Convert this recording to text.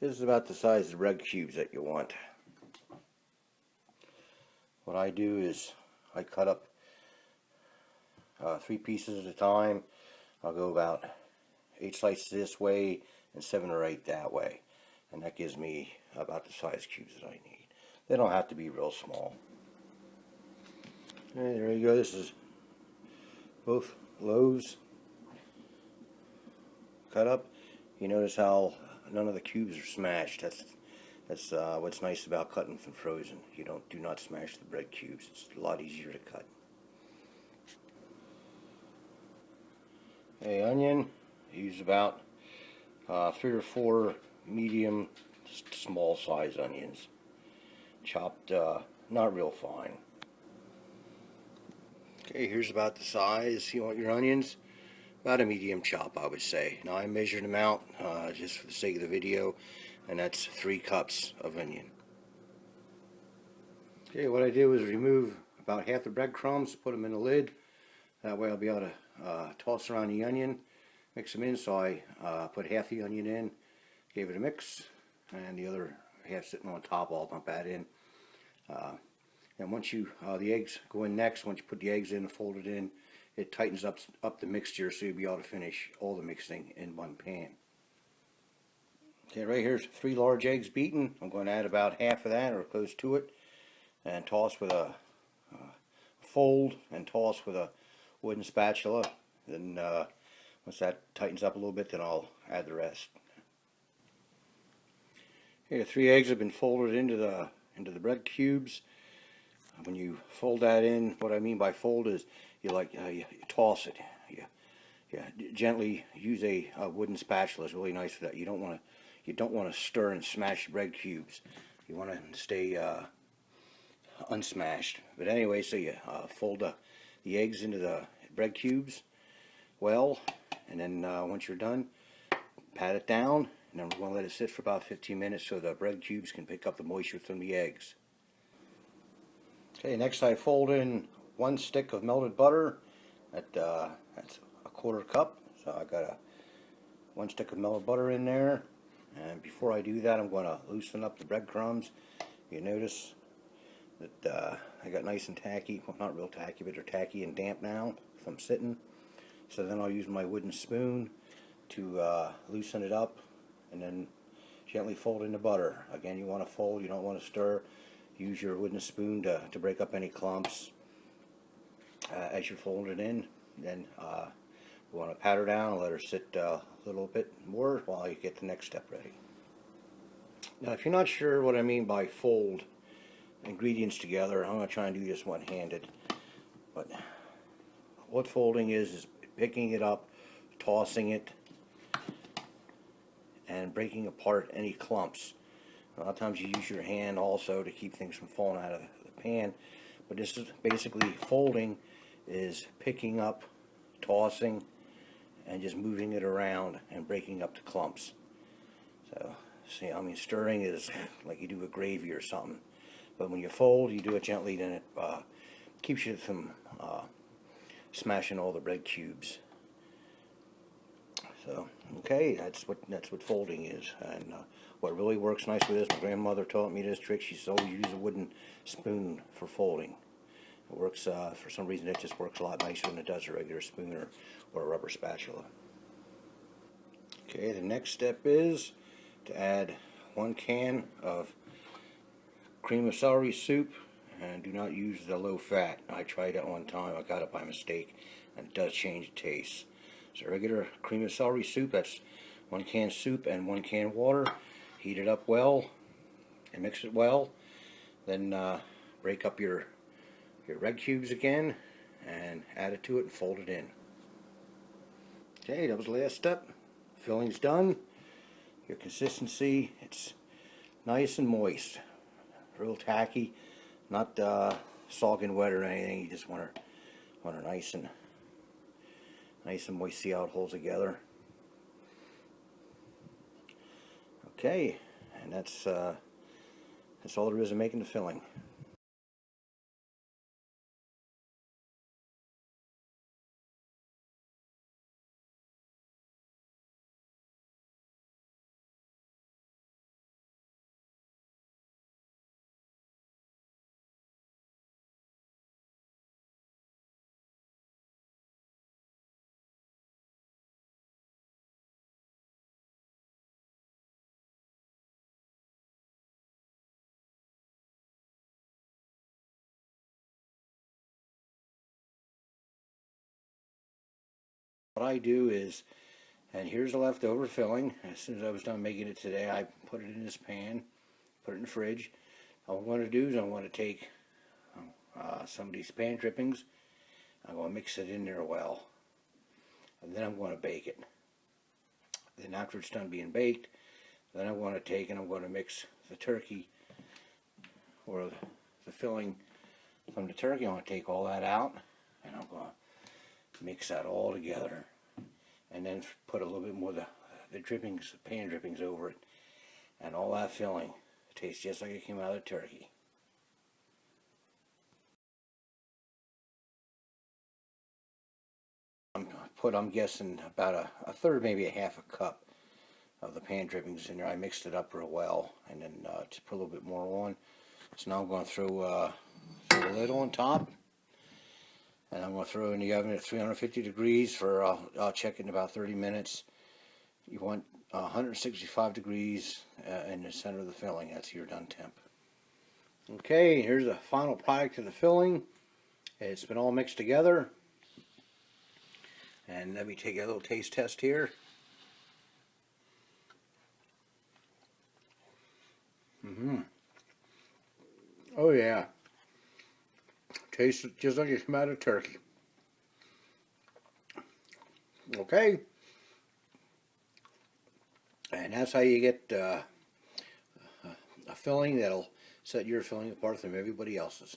This is about the size of the bread cubes that you want. What I do is I cut up 3 pieces at a time. I'll go about 8 slices this way and 7 or 8 that way, and that gives me about the size cubes that I need. They don't have to be real small. Okay, there you go. This is both loaves cut up. You notice how none of the cubes are smashed. That's what's nice about cutting from frozen. You do not smash the bread cubes. It's a lot easier to cut. A onion, use about 3 or 4 medium, small size onions, chopped not real fine. Okay, here's about the size you want your onions. About a medium chop, I would say. Now I measured them out just for the sake of the video, and that's 3 cups of onion. Okay, what I did was remove about half the breadcrumbs, put them in the lid. That way I'll be able to toss around the onion, mix them in. So I put half the onion in, gave it a mix, and the other half sitting on top. I'll dump that in. And once the eggs go in next, once you put the eggs in and fold it in, it tightens up the mixture, so you'll be able to finish all the mixing in one pan. Okay, right here's 3 large eggs beaten. I'm going to add about half of that or close to it, and toss with a fold and toss with a wooden spatula. Then once that tightens up a little bit, then I'll add the rest. Okay, the 3 eggs have been folded into the bread cubes. When you fold that in, what I mean by fold is you toss it. You gently use a wooden spatula. It's really nice for that. You don't want to stir and smash bread cubes. You want to stay unsmashed. But anyway, so you fold the eggs into the bread cubes well, and then once you're done, pat it down, and then we're going to let it sit for about 15 minutes so the bread cubes can pick up the moisture from the eggs. Okay, next I fold in 1 stick of melted butter. That's a 1/4 cup. So I got 1 stick of melted butter in there. And before I do that, I'm going to loosen up the breadcrumbs. You notice that I got nice and tacky. Well, not real tacky, but they're tacky and damp now from sitting. So then I'll use my wooden spoon to loosen it up, and then gently fold in the butter. Again, you want to fold, you don't want to stir. Use your wooden spoon to break up any clumps as you fold it in. Then you want to pat her down and let her sit a little bit more while you get the next step ready. Now, if you're not sure what I mean by fold ingredients together, I'm going to try and do this one-handed. But what folding is picking it up, tossing it, and breaking apart any clumps. A lot of times you use your hand also to keep things from falling out of the pan, but this is basically folding, is picking up, tossing, and just moving it around and breaking up the clumps. So, see, I mean, stirring is like you do a gravy or something, but when you fold, you do it gently, then it keeps you from smashing all the bread cubes. So, okay, that's what folding is, and what really works nice with this, my grandmother taught me this trick. She always used a wooden spoon for folding. It works, for some reason it just works a lot nicer than it does a regular spoon or a rubber spatula. Okay, the next step is to add 1 can of cream of celery soup, and do not use the low fat. I tried it one time, I got it by mistake, and it does change the taste. So regular cream of celery soup, that's 1 can soup and 1 can water. Heat it up well and mix it well. Then break up your bread cubes again and add it to it and fold it in. Okay, that was the last step. Filling's done. Your consistency, it's nice and moist. Real tacky, not soggy wet or anything. You just want her nice and moist. See how it holds together. Okay, and that's all there is to making the filling. What I do is, and here's the leftover filling. As soon as I was done making it today, I put it in this pan, put it in the fridge. All I'm going to do is I'm going to take some of these pan drippings. I'm going to mix it in there well. And then I'm going to bake it. Then after it's done being baked, then I'm going to take and I'm going to mix the turkey, or the filling from the turkey. I'm going to take all that out and I'm going to mix that all together. And then put a little bit more of the drippings, the pan drippings over it. And all that filling tastes just like it came out of the turkey. I'm guessing about a third, maybe a half a cup of the pan drippings in there. I mixed it up real well, and then just put a little bit more on. So now I'm going to throw the lid on top, and I'm going to throw it in the oven at 350 degrees for, I'll check it in about 30 minutes. You want 165 degrees in the center of the filling. That's your done temp. Okay, here's the final product of the filling. It's been all mixed together. And let me take a little taste test here. Oh yeah. Tastes just like it came out of turkey. Okay. And that's how you get a filling that'll set your filling apart from everybody else's.